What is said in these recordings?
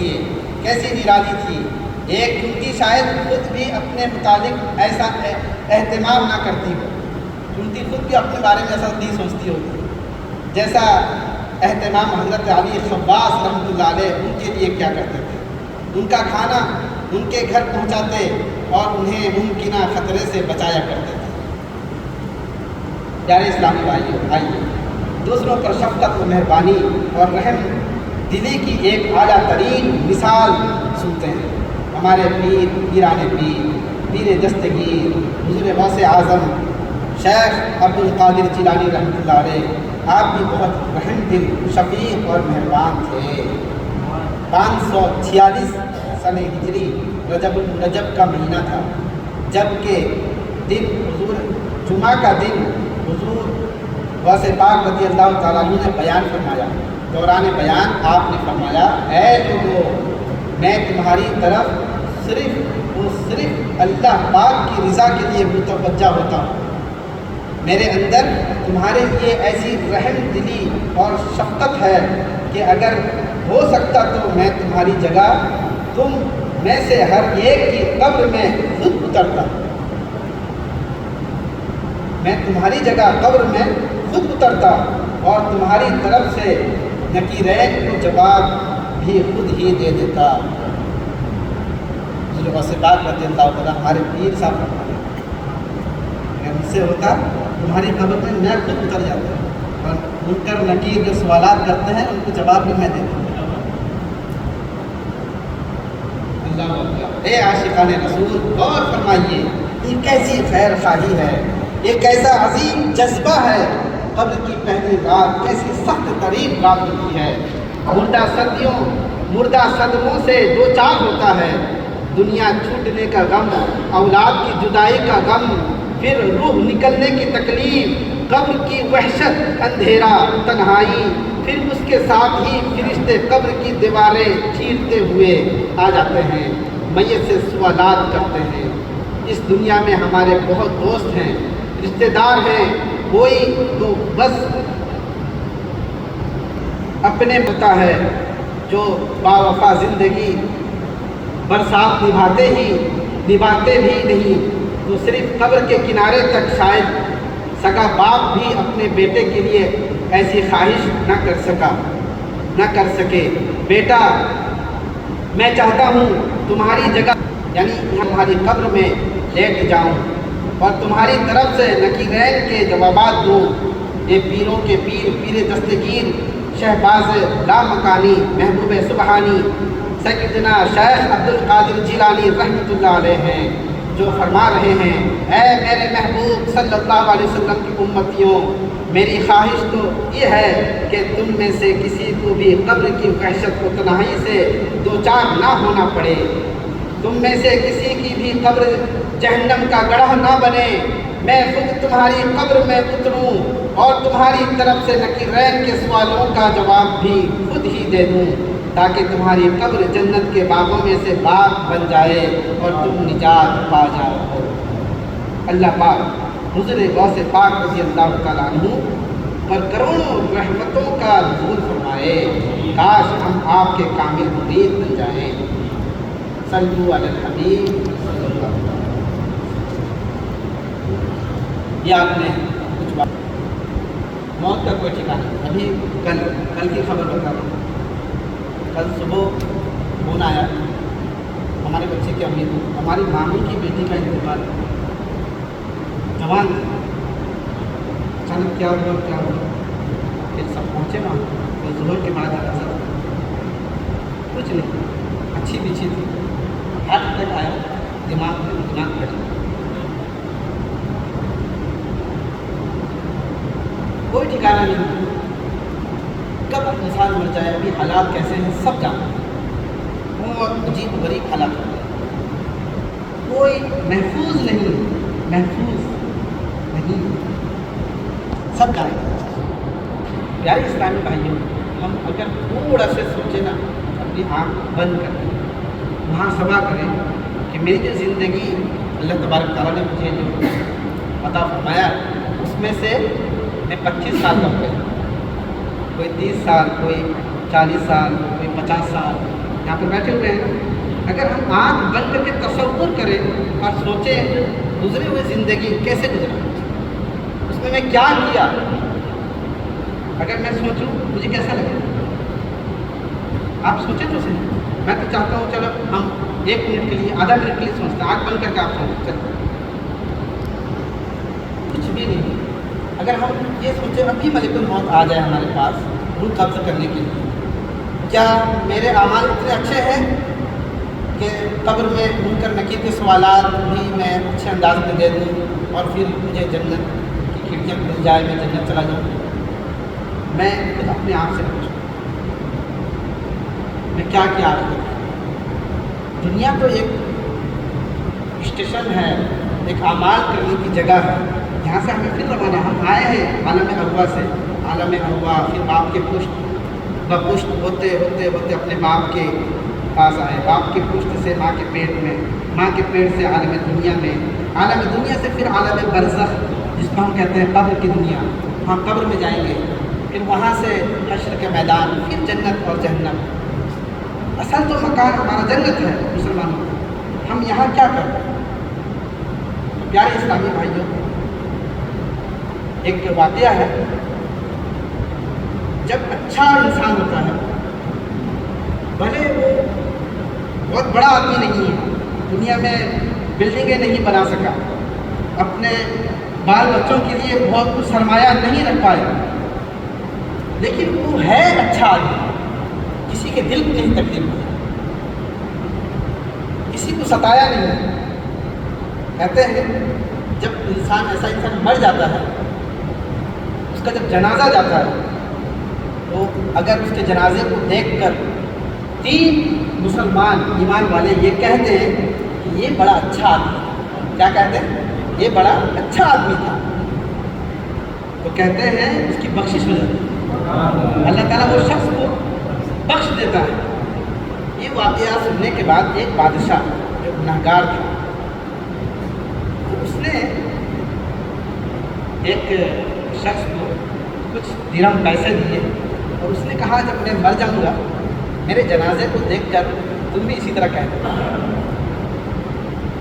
لیے کیسی نرالی تھی۔ ایک چنتی شاید خود بھی اپنے متعلق ایسا اہتمام نہ کرتی ہو، چنتی خود بھی اپنے بارے میں ایسا نہیں سوچتی ہوتی جیسا اہتمام حضرت علی خواص رحمۃ اللہ علیہ ان کے لیے کیا کرتے تھے۔ ان کا کھانا ان کے گھر پہنچاتے اور انہیں ممکنہ خطرے سے بچایا کرتے تھے۔ پیارے اسلامی بھائیوں، آئیے دوسروں پر شفقت و مہربانی اور رحم دلی کی ایک اعلیٰ ترین مثال سنتے ہیں۔ ہمارے پیر، پیران پیر دستگیر حضور غوث اعظم شیخ عبد القادر جیلانی رحمۃ اللہ علیہ، آپ بھی بہت رحم دل، شفیق اور مہربان تھے۔ 546 سن ہجری رجب کا مہینہ تھا، جب کہ دن حضور جمعہ کا دن حضور غوث پاک رضی اللہ تعالیٰ عنہ نے بیان فرمایا۔ دوران بیان آپ نے فرمایا، اے لوگو، میں تمہاری طرف صرف اللہ پاک کی رضا کے لیے متوجہ ہوتا ہوں۔ میرے اندر تمہارے لیے ایسی رحم دلی اور شفقت ہے کہ اگر ہو سکتا تو میں تمہاری جگہ تم میں سے ہر ایک کی قبر میں خود اترتا، میں تمہاری جگہ قبر میں خود اترتا اور تمہاری طرف سے نکیرین کو جواب بھی خود ہی دے دیتا۔ حضور غوث پاک رضی اللہ تعالیٰ ہمارے پیر صاحب فرماتے ہیں، اگر مجھ سے ہوتا تمہاری قبر میں میں خود اتر جاتا اور منکر نکیر جو سوالات کرتے ہیں ان کو جواب بھی میں دے دیتا۔ اے عاشقان رسول، غور فرمائیے، یہ کیسی خیر خواہی ہے، یہ کیسا عظیم جذبہ ہے۔ قبر کی پہلی رات کیسی سخت ترین رات ہوتی ہے۔ مردہ صدموں سے دو چار ہوتا ہے، دنیا چھوٹنے کا غم، اولاد کی جدائی کا غم، پھر روح نکلنے کی تکلیف، قبر کی وحشت، اندھیرا، تنہائی، پھر اس کے ساتھ ہی فرشتے قبر کی دیواریں چیرتے ہوئے آ جاتے ہیں، میت سے سوالات کرتے ہیں۔ اس دنیا میں ہمارے بہت دوست ہیں، رشتہ دار ہیں، کوئی تو بس اپنے ہوتا ہے جو باوفا زندگی برسات نبھاتے بھی نہیں، تو صرف قبر کے کنارے تک شاید سگا باپ بھی اپنے بیٹے کے لیے ایسی خواہش نہ کر سکے۔ بیٹا، میں چاہتا ہوں تمہاری جگہ یعنی تمہاری قبر میں لیٹ جاؤں اور تمہاری طرف سے نکیرین کے جوابات دوں۔ یہ پیروں کے پیر دستگیر شہباز لامکانی محبوب سبحانی سیدنا شیخ عبد القادر جیلانی رحمۃ اللہ علیہ ہیں، جو فرما رہے ہیں، اے میرے محبوب صلی اللہ علیہ وسلم کی امتیوں، میری خواہش تو یہ ہے کہ تم میں سے کسی کو بھی قبر کی وحشت و تنہائی سے دو چار نہ ہونا پڑے، تم میں سے کسی کی بھی قبر جہنم کا گڑھا نہ بنے، میں خود تمہاری قبر میں اتروں اور تمہاری طرف سے نکیرین کے سوالوں کا جواب بھی خود ہی دے دوں، تاکہ تمہاری قبر جنت کے باغوں میں سے باغ بن جائے اور تم نجات پا جاؤ۔ اللہ پاک حضور غوث پاک رضی اللہ تعالیٰ عنہ پر کروڑوں رحمتوں کا نزول فرمائے۔ کاش ہم آپ کے کامل مرید بن جائیں۔ صلو علی الحبیب صلی اللہ علیہ وسلم۔ یہ آپ نے کچھ بات، موت کا کوئی ٹھکانا نہیں۔ ابھی کل کی خبر بتا رہا ہوں، کل صبح فون آیا ہمارے بچے کی امی کو، ہماری ماموں کی بیٹی کا انتقال، جوان اچانک کیا ہوا پھر سب پہنچے وہاں، تو ظہر کے بعد آیا سر کچھ نہیں، اچھی بچی تھی، ہارٹ اٹیک آیا، دماغ پھٹ گیا، کوئی ٹھکانا نہیں، کب انسان مر جائے، ابھی حالات کیسے ہیں سب جانتے ہیں، بہت عجیب و غریب حالات ہوتے ہیں، کوئی محفوظ نہیں، سب جانتے ہیں۔ پیارے اسلامی بھائیوں، ہم اگر تھوڑا سے سوچیں نا، اپنی آنکھ بند کریں، محاسبہ کریں کہ میری جو زندگی اللہ تبارک تعالیٰ نے مجھے جو عطا فرمایا، اس میں سے میں 25 سال کا ہو گیا، کوئی 30 سال، کوئی 40 سال، کوئی 50 سال، یہاں پہ بیٹھے ہوئے ہیں. اگر ہم آنکھ بند کر کے تصور کریں اور سوچیں گزرے ہوئے زندگی کیسے گزرا, اس میں کیا کیا, اگر میں سوچوں مجھے کیسا لگے. آپ سوچیں تو صحیح. میں تو چاہتا ہوں چلو ہم 1 منٹ کے لیے, آدھا منٹ کے لیے سوچتے ہیں, آنکھ بند کر کے آپ سوچیں. چلو کچھ بھی نہیں. اگر ہم یہ سوچیں ابھی ملک الموت آ جائے ہمارے پاس روح قبض کرنے کے لیے, کیا میرے اعمال اتنے اچھے ہیں کہ قبر میں منکر نکیر کے سوالات بھی میں اچھے انداز میں دے دوں اور پھر مجھے جنت کی کھڑکیاں کھل جائے, میں جنت چلا جاؤں. میں خود اپنے آپ سے پوچھوں میں کیا کیا رہا ہوں. دنیا تو ایک اسٹیشن ہے, ایک اعمال کرنے کی جگہ ہے. یہاں سے ہمیں پھر روانہ, ہم آئے ہیں عالم ارواح سے, عالم ارواح پھر باپ کے پشت بپشت ہوتے ہوتے ہوتے اپنے باپ کے پاس آئے, باپ کے پشت سے ماں کے پیٹ میں, ماں کے پیٹ سے عالم دنیا میں, عالم دنیا سے پھر عالم برزخ جس کو ہم کہتے ہیں قبر کی دنیا. ہم قبر میں جائیں گے, پھر وہاں سے حشر کے میدان, پھر جنت اور جہنم. اصل تو مکان ہمارا جنت ہے مسلمانوں. ہم یہاں کیا کرتے ہیں؟ پیارے اسلامی بھائیوں, ایک واقعہ ہے. جب اچھا انسان ہوتا ہے, بھلے وہ بہت بڑا آدمی نہیں ہے, دنیا میں بلڈنگیں نہیں بنا سکا, اپنے بال بچوں کے لیے بہت کچھ سرمایہ نہیں رکھ پایا, لیکن وہ ہے اچھا آدمی, کسی کے دل کو نہیں تکلیف دیا, کسی کو ستایا نہیں. کہتے ہیں جب ایسا انسان مر جاتا ہے, اس کا جب جنازہ جاتا ہے تو اگر اس کے جنازے کو دیکھ کر 3 مسلمان ایمان والے یہ کہتے ہیں کہ یہ بڑا اچھا آدمی تھا. کیا کہتے ہیں؟ یہ بڑا اچھا آدمی تھا. تو کہتے ہیں اس کی بخشش ہو جاتی ہے, اللہ تعالیٰ وہ شخص کو بخش دیتا ہے. یہ واقعہ سننے کے بعد ایک بادشاہ جو گنہگار تھا, تو اس نے ایک شخص کو کچھ درہم پیسے دیے اور اس نے کہا جب میں مر جاؤں گا میرے جنازے کو دیکھ کر تم بھی اسی طرح کہہ دو.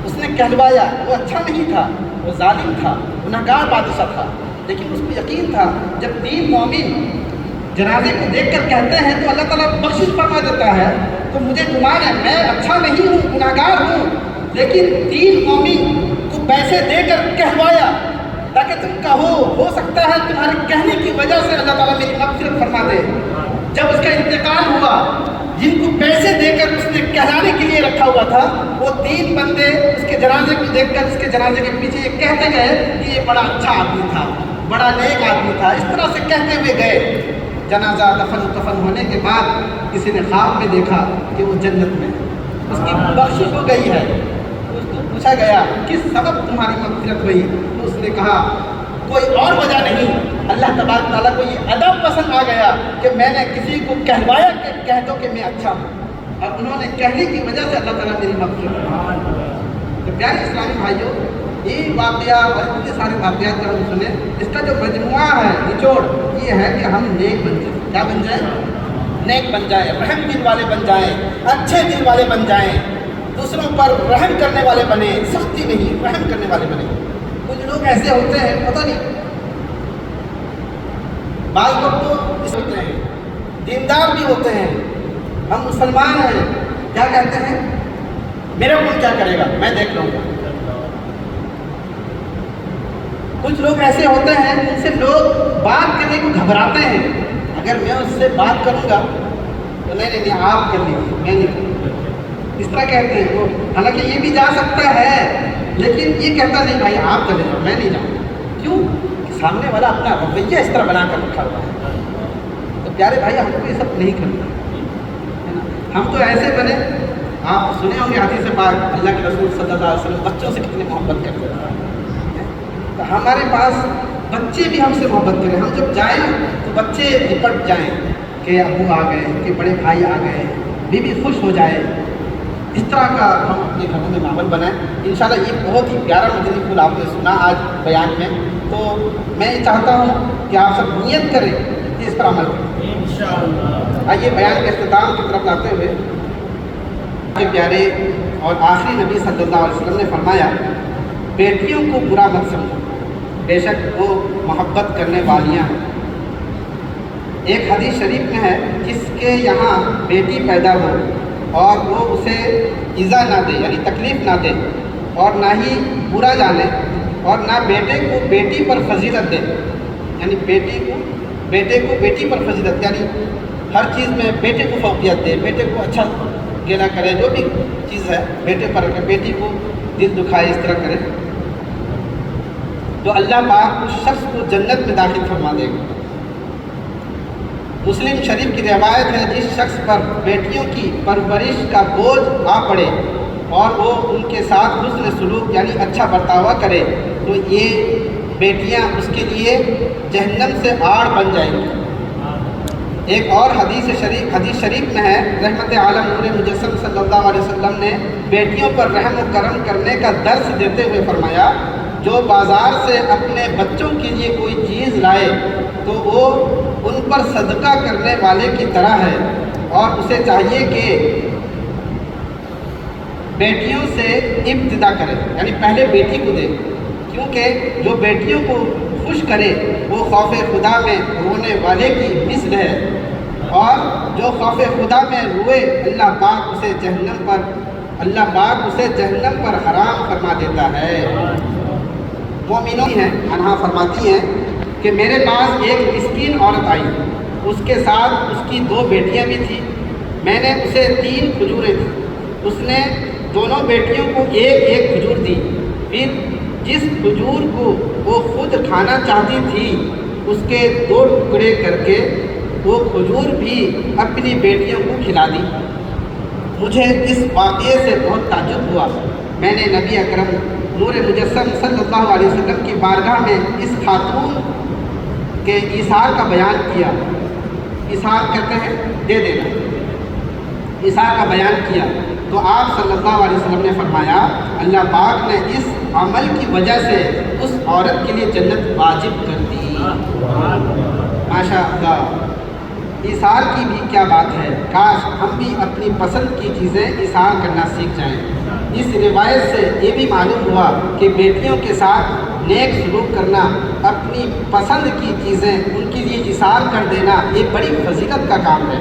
اس نے کہلوایا. وہ اچھا نہیں تھا, وہ ظالم تھا, گنہگار بادشاہ تھا, لیکن اس کو یقین تھا جب 3 مومن جنازے کو دیکھ کر کہتے ہیں تو اللہ تعالیٰ بخشش فرما دیتا ہے. تو مجھے گمان ہے میں اچھا نہیں ہوں, گنہگار ہوں, لیکن 3 مومن کو پیسے دے کر کہلوایا تاکہ تم کہو, ہو سکتا ہے تمہارے کہنے کی وجہ سے اللہ تعالیٰ میری مغفرت فرما دے. جب اس کا انتقال ہوا, جن کو پیسے دے کر اس نے کہلانے کے لیے رکھا ہوا تھا, وہ 3 بندے اس کے جنازے کو دیکھ کر اس کے جنازے کے پیچھے یہ کہتے گئے کہ یہ بڑا اچھا آدمی تھا, بڑا نیک آدمی تھا. اس طرح سے کہتے ہوئے گئے. جنازہ دفن ہونے کے بعد کسی نے خواب میں دیکھا کہ وہ جنت میں, اس کی بخشش ہو گئی ہے. اس کو پوچھا گیا کس سبب تمہاری مغفرت ہوئی, تو اس نے کہا کوئی اور وجہ نہیں, اللہ تبارک تعالیٰ کو یہ ادب پسند آ گیا کہ میں نے کسی کو کہلوایا کہ کہہ دو کہ میں اچھا ہوں, اور انہوں نے کہنے کی وجہ سے اللہ تعالیٰ میری مغفرت کی. تو پیارے اسلامی بھائیوں, یہ واقعہ اور اتنے سارے واقعات کا ہم سنیں, اس کا جو مجموعہ ہے, نچوڑ یہ ہے کہ ہم نیک بن جائیں. کیا بن جائیں؟ نیک بن جائیں, رحم دل والے بن جائیں, اچھے دل والے بن جائیں, دوسروں پر رحم کرنے والے بنے, سختی نہیں رحم کرنے والے بنے. کچھ لوگ ایسے ہوتے ہیں پتہ نہیں, بعض لوگ تو اس ہوتے ہیں, دیندار بھی ہوتے ہیں, ہم مسلمان ہیں, کیا کہتے ہیں میرا کون کیا کرے گا, میں دیکھ لوں گا. کچھ لوگ ایسے ہوتے ہیں جن سے لوگ بات کرنے کو گھبراتے ہیں, اگر میں اس سے بات کروں گا تو نہیں آپ کر لیجیے, میں نہیں کروں. اس طرح کہتے ہیں وہ, حالانکہ یہ بھی جا سکتا ہے لیکن یہ کہتا نہیں بھائی آپ چلے جاؤ, میں نہیں جاؤں. کیوں؟ کہ سامنے والا اپنا رویہ اس طرح بنا کر رکھا ہوا ہے. تو پیارے بھائی ہم کو یہ سب نہیں کرنا ہے نا. ہم تو ایسے بنے, آپ سنے ہوں گے حدیث پاک, اللہ کے رسول صلی اللہ علیہ وسلم بچوں سے کتنے محبت کرتے ہیں. تو ہمارے پاس بچے بھی ہم سے محبت کریں. ہم جب جائیں تو بچے لپٹ جائیں کہ ابو آ گئے, کہ بڑے بھائی آ گئے, بیوی خوش ہو جائے. اس طرح کا ہم اپنے گھروں میں ماحول بنائیں. انشاءاللہ یہ بہت ہی پیارا مدنی پھول آپ نے سنا آج بیان میں, تو میں یہ چاہتا ہوں کہ آپ سب نیت کریں کہ اس پر عمل کریں انشاءاللہ. آئیے بیان کے اختتام کی طرف لاتے ہوئے کے پیارے اور آخری نبی صلی اللہ علیہ وسلم نے فرمایا بیٹیوں کو برا مت سمجھو، بے شک وہ محبت کرنے والیاں ہیں۔ ایک حدیث شریف میں ہے جس کے یہاں بیٹی پیدا ہو اور وہ اسے ایذا نہ دے یعنی تکلیف نہ دے اور نہ ہی برا جانے اور نہ بیٹے کو بیٹی پر فضیلت دے، یعنی بیٹے کو بیٹی پر فضیلت یعنی ہر چیز میں بیٹے کو فوقیت دے، بیٹے کو اچھا گلا کرے، جو بھی چیز ہے بیٹے پر رکھے، بیٹی کو دل دکھائے اس طرح کرے تو اللہ پاک اس شخص کو جنت میں داخل فرما دے گا۔ مسلم شریف کی روایت ہے جس شخص پر بیٹیوں کی پرورش کا بوجھ آ پڑے اور وہ ان کے ساتھ حسن سلوک یعنی اچھا برتاوا کرے تو یہ بیٹیاں اس کے لیے جہنم سے آڑ بن جائیں گی۔ ایک اور حدیث شریف میں ہے رحمت عالم نور مجسم صلی اللہ علیہ وسلم نے بیٹیوں پر رحم و کرم کرنے کا درس دیتے ہوئے فرمایا جو بازار سے اپنے بچوں کے لیے کوئی چیز لائے تو وہ ان پر صدقہ کرنے والے کی طرح ہے اور اسے چاہیے کہ بیٹیوں سے ابتدا کرے یعنی پہلے بیٹی کو دے، کیونکہ جو بیٹیوں کو خوش کرے وہ خوف خدا میں رونے والے کی مثل ہے اور جو خوف خدا میں روئے اللہ پاک اسے جہنم پر حرام فرما دیتا ہے۔ مومنوں ہیں انہا فرماتی ہیں کہ میرے پاس ایک مسکین عورت آئی، اس کے ساتھ اس کی 2 بیٹیاں بھی تھیں، میں نے اسے 3 کھجوریں دیں، اس نے دونوں بیٹیوں کو ایک کھجور دی، پھر جس کھجور کو وہ خود کھانا چاہتی تھی اس کے 2 ٹکڑے کر کے وہ کھجور بھی اپنی بیٹیوں کو کھلا دی۔ مجھے اس واقعے سے بہت تعجب ہوا، میں نے نبی اکرم نور مجسم صلی اللہ علیہ وسلم کی بارگاہ میں اس خاتون کے ایثار کا بیان کیا، ایثار کہتے ہیں دے دینا، ایثار کا بیان کیا تو آپ صلی اللہ علیہ وسلم نے فرمایا اللہ پاک نے اس عمل کی وجہ سے اس عورت کے لیے جنت واجب کر دی۔ ماشاء اللہ، ایثار کی بھی کیا بات ہے، کاش ہم بھی اپنی پسند کی چیزیں ایثار کرنا سیکھ جائیں۔ اس روایت سے یہ بھی معلوم ہوا کہ بیٹیوں کے ساتھ نیک سلوک کرنا، اپنی پسند کی چیزیں ان کے لیے ایثار کر دینا یہ بڑی فضیلت کا کام ہے۔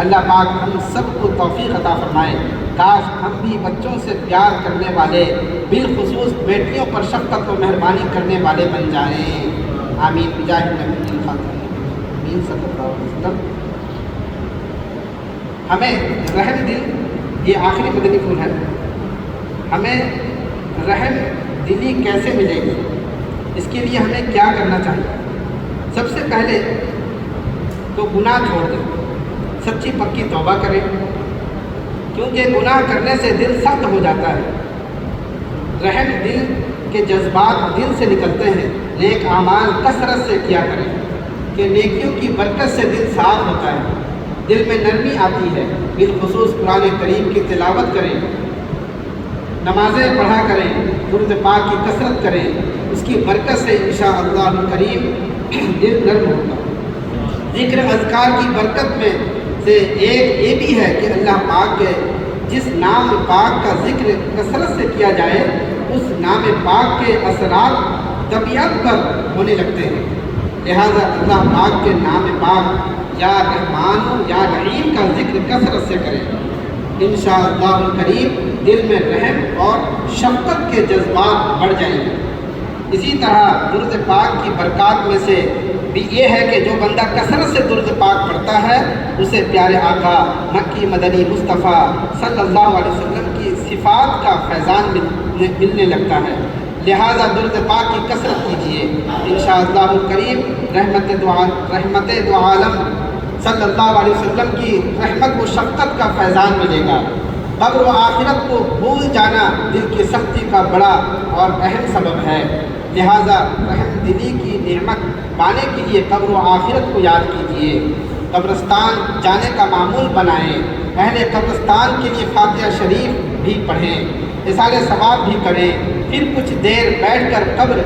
اللہ پاک ہم سب کو توفیق عطا فرمائے، کاش ہم بھی بچوں سے پیار کرنے والے، بالخصوص بیٹیوں پر شفقت و مہربانی کرنے والے بن جائیں۔ آمین بجاہ نبی خاتم صلی اللہ علیہ وسلم۔ ہمیں رحم دل، یہ آخری مدنی پھول ہے، ہمیں رحم دلی کیسے ملے گی، اس کے لیے ہمیں کیا کرنا چاہیے؟ سب سے پہلے تو گناہ چھوڑ دیں، سچی پکی توبہ کریں، کیونکہ گناہ کرنے سے دل سخت ہو جاتا ہے۔ رحم دل کے جذبات دل سے نکلتے ہیں، نیک اعمال کثرت سے کیا کریں کہ نیکیوں کی برکت سے دل صاف ہوتا ہے، دل میں نرمی آتی ہے۔ بالخصوص قرآن کریم کی تلاوت کریں، نمازیں پڑھا کریں، درود پاک کی کثرت کریں، اس کی برکت سے انشاءاللہ الکریم دل نرم ہوگا۔ ذکر اذکار کی برکت میں سے ایک یہ بھی ہے کہ اللہ پاک کے جس نام پاک کا ذکر کثرت سے کیا جائے اس نام پاک کے اثرات طبیعت پر ہونے لگتے ہیں، لہذا اللہ پاک کے نام پاک یا رحمان یا رحیم کا ذکر کثرت سے کریں، انشاءاللہ الکریم دل میں رحم اور شفقت کے جذبات بڑھ جائیں گے۔ اسی طرح درود پاک کی برکات میں سے بھی یہ ہے کہ جو بندہ کثرت سے درود پاک پڑھتا ہے اسے پیارے آقا مکی مدنی مصطفیٰ صلی اللہ علیہ وسلم کی صفات کا فیضان ملنے لگتا ہے، لہذا درود پاک کی کثرت کیجیے، انشاءاللہ الکریم رحمت دو عالم صلی اللہ علیہ وسلم کی رحمت و شفقت کا فیضان ملے گا۔ قبر و آخرت کو بھول جانا دل کی سختی کا بڑا اور اہم سبب ہے، لہذا رحم دلی کی نعمت پانے کے لیے قبر و آخرت کو یاد کیجیے، قبرستان جانے کا معمول بنائیں، اہل قبرستان کے لیے فاتحہ شریف بھی پڑھیں، اصال ثواب بھی کریں، پھر کچھ دیر بیٹھ کر قبر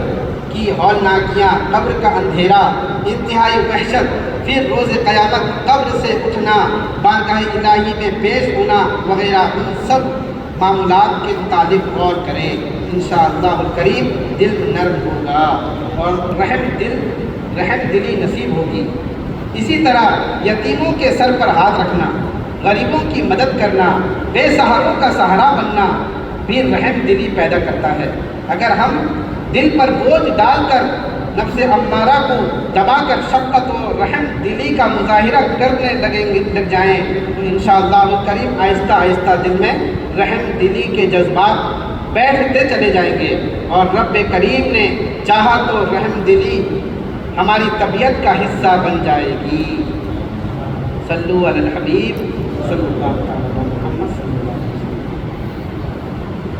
کی ہولناکیاں، قبر کا اندھیرا، انتہائی وحشت، پھر روز قیامت قبر سے اٹھنا، بارگاہ الہی میں پیش ہونا وغیرہ، ان سب معاملات کے متعلق غور کریں، انشاءاللہ الکریم دل نرم ہوگا اور رحم دلی نصیب ہوگی۔ اسی طرح یتیموں کے سر پر ہاتھ رکھنا، غریبوں کی مدد کرنا، بے سہاروں کا سہارا بننا بھی رحم دلی پیدا کرتا ہے۔ اگر ہم دل پر بوجھ ڈال کر نفس امارہ کو دبا کر شفقت و رحم دلی کا مظاہرہ کرنے لگ جائیں تو انشاءاللہ الکریم آہستہ آہستہ دل میں رحم دلی کے جذبات بیٹھتے چلے جائیں گے، اور رب کریم نے چاہا تو رحم دلی ہماری طبیعت کا حصہ بن جائے گی۔ صلو علی الحبیب صلی اللہ علیہ وسلم۔